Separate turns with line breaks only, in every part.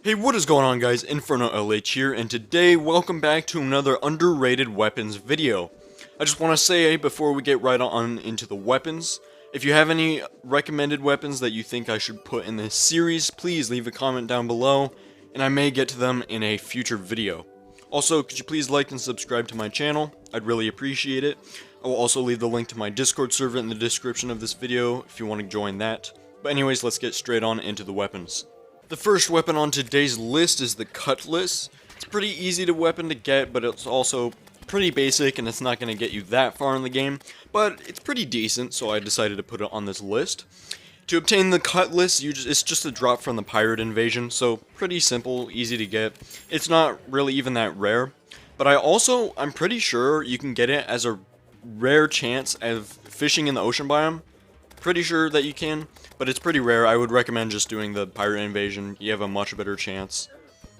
Hey, what is going on guys? Inferno LH here, and today, welcome back to another underrated weapons video. I just want to say, before we get right on into the weapons, if you have any recommended weapons that you think I should put in this series, please leave a comment down below, and I may get to them in a future video. Also, could you please like and subscribe to my channel? I'd really appreciate it. I will also leave the link to my Discord server in the description of this video if you want to join that. But anyways, let's get straight on into the weapons. The first weapon on today's list is the Cutlass. It's pretty easy weapon to get, but it's also pretty basic and it's not going to get you that far in the game. But it's pretty decent, so I decided to put it on this list. To obtain the Cutlass, it's just a drop from the Pirate Invasion, so pretty simple, easy to get. It's not really even that rare. But I'm pretty sure you can get it as a rare chance of fishing in the ocean biome. Pretty sure that you can, but it's pretty rare. I would recommend just doing the Pirate Invasion. You have a much better chance.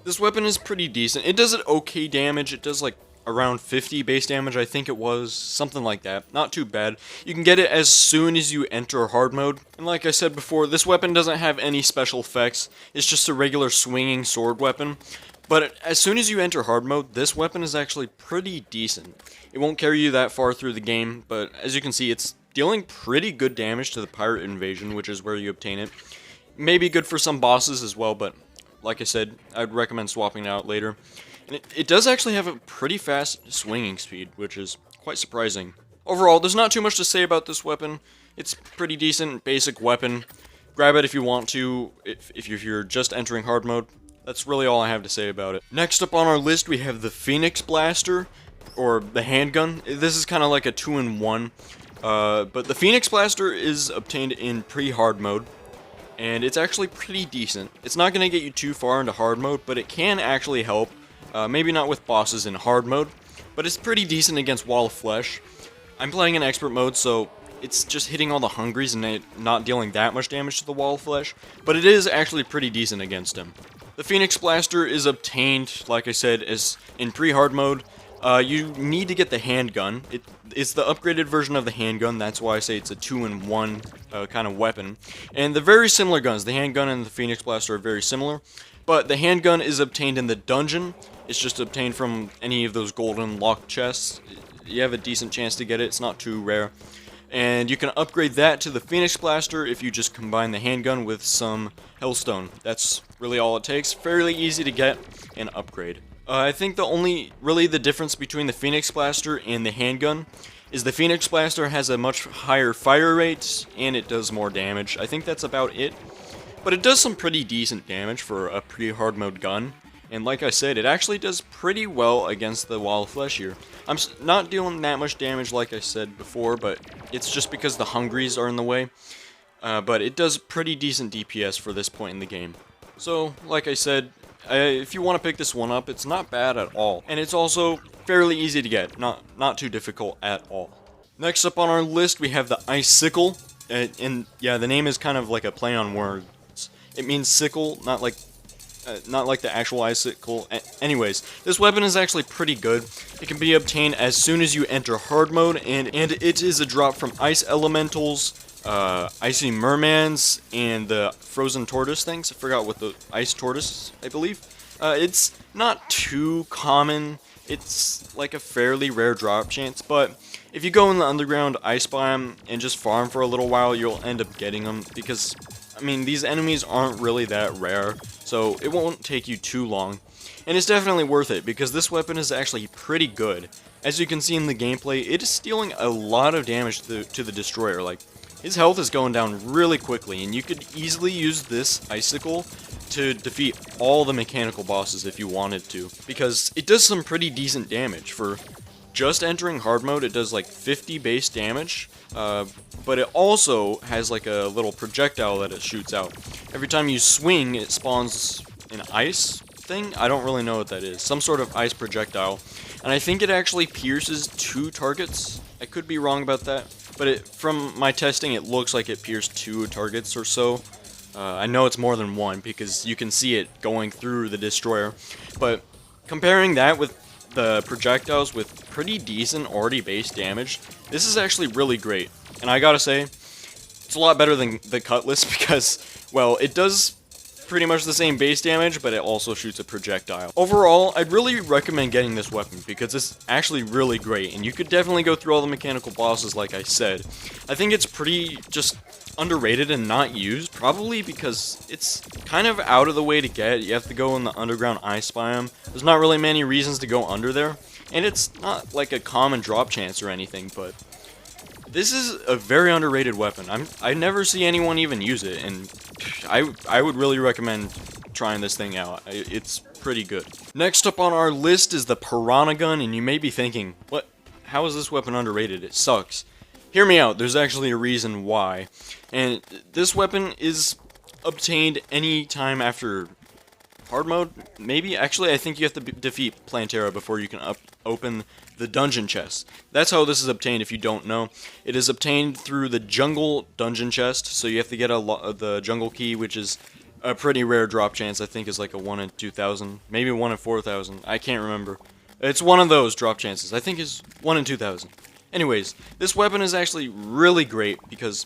This weapon is pretty decent. It does okay damage. It does like around 50 base damage, I think it was. Something like that. Not too bad. You can get it as soon as you enter hard mode. And like I said before, this weapon doesn't have any special effects. It's just a regular swinging sword weapon. But as soon as you enter hard mode, this weapon is actually pretty decent. It won't carry you that far through the game, but as you can see, it's dealing pretty good damage to the Pirate Invasion, which is where you obtain it. Maybe good for some bosses as well, but like I said, I'd recommend swapping it out later. And it does actually have a pretty fast swinging speed, which is quite surprising. Overall, there's not too much to say about this weapon. It's pretty decent, basic weapon. Grab it if you want to, if you're just entering hard mode. That's really all I have to say about it. Next up on our list, we have the Phoenix Blaster, or the handgun. This is kind of like a 2-in-1. But the Phoenix Blaster is obtained in pre-hard mode, and it's actually pretty decent. It's not going to get you too far into hard mode, but it can actually help. Maybe not with bosses in hard mode, but it's pretty decent against Wall of Flesh. I'm playing in expert mode, so it's just hitting all the hungries and not dealing that much damage to the Wall of Flesh, but it is actually pretty decent against him. The Phoenix Blaster is obtained, like I said, as in pre-hard mode. You need to get the handgun. It's the upgraded version of the handgun, that's why I say it's a 2-in-1 kind of weapon. And they're very similar guns. The handgun and the Phoenix Blaster are very similar. But the handgun is obtained in the dungeon. It's just obtained from any of those golden locked chests. You have a decent chance to get it, it's not too rare. And you can upgrade that to the Phoenix Blaster if you just combine the handgun with some Hellstone. That's really all it takes. Fairly easy to get and upgrade. I think the difference between the Phoenix Blaster and the handgun is the Phoenix Blaster has a much higher fire rate and it does more damage. I think that's about it. But it does some pretty decent damage for a pre-hard mode gun. And like I said, it actually does pretty well against the Wall of Flesh here. I'm not dealing that much damage like I said before, but it's just because the hungries are in the way. But it does pretty decent DPS for this point in the game. So, like I said, if you want to pick this one up, it's not bad at all. And it's also fairly easy to get, not too difficult at all. Next up on our list, we have the Icicle. And yeah, the name is kind of like a play on words. It means sickle, not like the actual icicle. Anyways, this weapon is actually pretty good. It can be obtained as soon as you enter hard mode, and it is a drop from Ice Elementals, Icy Mermans, and the Frozen Tortoise things. I forgot what the Ice Tortoise, I believe. It's not too common. It's like a fairly rare drop chance, but if you go in the underground ice biome and just farm for a little while, you'll end up getting them because, I mean, these enemies aren't really that rare, so it won't take you too long. And it's definitely worth it because this weapon is actually pretty good. As you can see in the gameplay, it is dealing a lot of damage to the destroyer. Like, his health is going down really quickly, and you could easily use this icicle to defeat all the mechanical bosses if you wanted to, because it does some pretty decent damage. For just entering hard mode, it does like 50 base damage, but it also has like a little projectile that it shoots out. Every time you swing, it spawns an ice thing. I don't really know what that is. Some sort of ice projectile. And I think it actually pierces 2 targets. I could be wrong about that, but from my testing, it looks like it pierced 2 targets or so. I know it's more than 1 because you can see it going through the destroyer. But comparing that with the projectiles with pretty decent already base damage, this is actually really great. And I gotta say, it's a lot better than the Cutlass because, well, it does pretty much the same base damage, but it also shoots a projectile. Overall, I'd really recommend getting this weapon because it's actually really great, and you could definitely go through all the mechanical bosses like I said. I think it's pretty just underrated and not used, probably because it's kind of out of the way to get. You have to go in the underground ice biome. There's not really many reasons to go under there, and it's not like a common drop chance or anything, but this is a very underrated weapon. I never see anyone even use it, and I would really recommend trying this thing out. It's pretty good. Next up on our list is the Piranha Gun, and you may be thinking, what? How is this weapon underrated? It sucks. Hear me out, there's actually a reason why. And this weapon is obtained any time after hard mode, maybe? Actually, I think you have to defeat Plantera before you can open the dungeon chest. That's how this is obtained if you don't know. It is obtained through the jungle dungeon chest, so you have to get the jungle key, which is a pretty rare drop chance. I think is like a 1 in 2,000, maybe 1 in 4,000. I can't remember. It's one of those drop chances. I think it's 1 in 2,000. Anyways, this weapon is actually really great because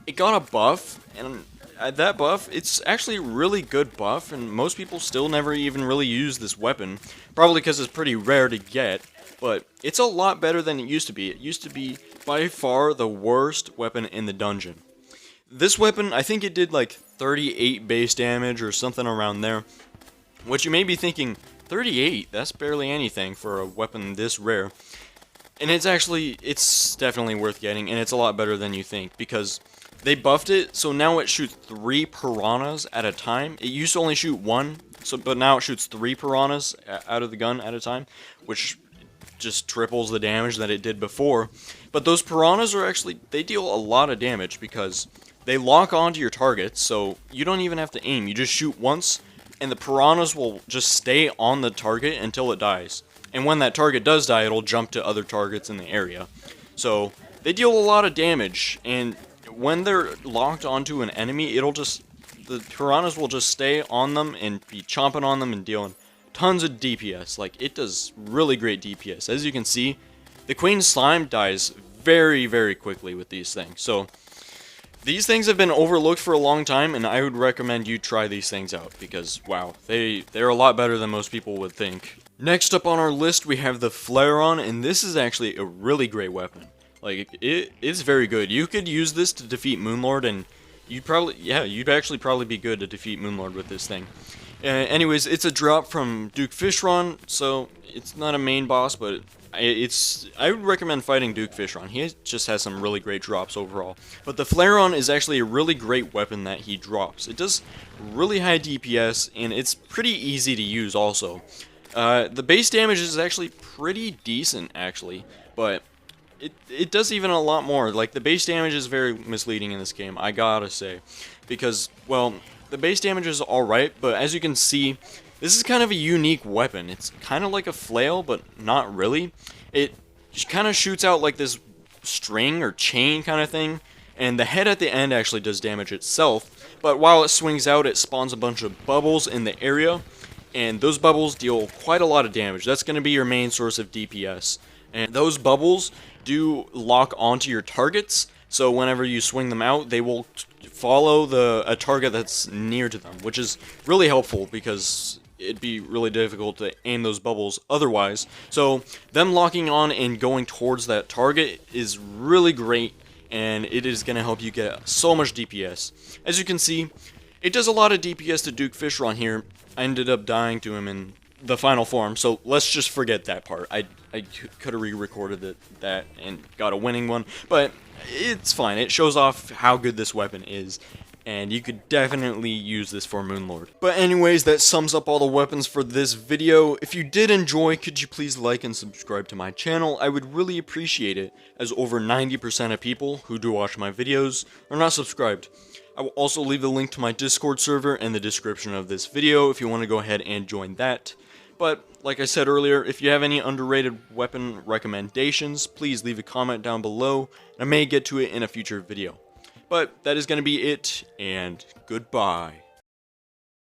it got a buff, and at that buff, it's actually a really good buff, and most people still never even really use this weapon, probably because it's pretty rare to get, but it's a lot better than it used to be. It used to be by far the worst weapon in the dungeon. This weapon, I think it did like 38 base damage or something around there, which you may be thinking, 38? That's barely anything for a weapon this rare. And it's definitely worth getting, and it's a lot better than you think, because they buffed it, so now it shoots 3 piranhas at a time. It used to only shoot 1, but now it shoots 3 piranhas out of the gun at a time, which just triples the damage that it did before. But those piranhas are actually, they deal a lot of damage, because they lock onto your targets, so you don't even have to aim. You just shoot once, and the piranhas will just stay on the target until it dies. And when that target does die, it'll jump to other targets in the area. So, they deal a lot of damage, and when they're locked onto an enemy, the piranhas will just stay on them and be chomping on them and dealing tons of DPS. Like, it does really great DPS. As you can see, the Queen Slime dies very, very quickly with these things. So, these things have been overlooked for a long time, and I would recommend you try these things out, because, wow, they're a lot better than most people would think. Next up on our list, we have the Flare-On, and this is actually a really great weapon. Like, it's very good. You could use this to defeat Moonlord, and you'd actually probably be good to defeat Moonlord with this thing. Anyways, it's a drop from Duke Fishron, so it's not a main boss, but I would recommend fighting Duke Fishron. He just has some really great drops overall. But the Flare-On is actually a really great weapon that he drops. It does really high DPS, and it's pretty easy to use also. The base damage is actually pretty decent, actually, but it does even a lot more. Like, the base damage is very misleading in this game, I gotta say, because, well, the base damage is alright, but as you can see, this is kind of a unique weapon. It's kind of like a flail, but not really. It kind of shoots out like this string or chain kind of thing, and the head at the end actually does damage itself, but while it swings out, it spawns a bunch of bubbles in the area, and those bubbles deal quite a lot of damage. That's going to be your main source of DPS. And those bubbles do lock onto your targets, so whenever you swing them out, they will follow a target that's near to them, which is really helpful because it'd be really difficult to aim those bubbles otherwise. So them locking on and going towards that target is really great, and it is going to help you get so much DPS. As you can see, it does a lot of DPS to Duke Fishron here. I ended up dying to him in the final form, so let's just forget that part. I could have re-recorded that and got a winning one, but it's fine. It shows off how good this weapon is, and you could definitely use this for Moonlord. But anyways, that sums up all the weapons for this video. If you did enjoy, could you please like and subscribe to my channel? I would really appreciate it, as over 90% of people who do watch my videos are not subscribed. I will also leave the link to my Discord server in the description of this video if you want to go ahead and join that. But, like I said earlier, if you have any underrated weapon recommendations, please leave a comment down below, and I may get to it in a future video. But that is going to be it, and goodbye.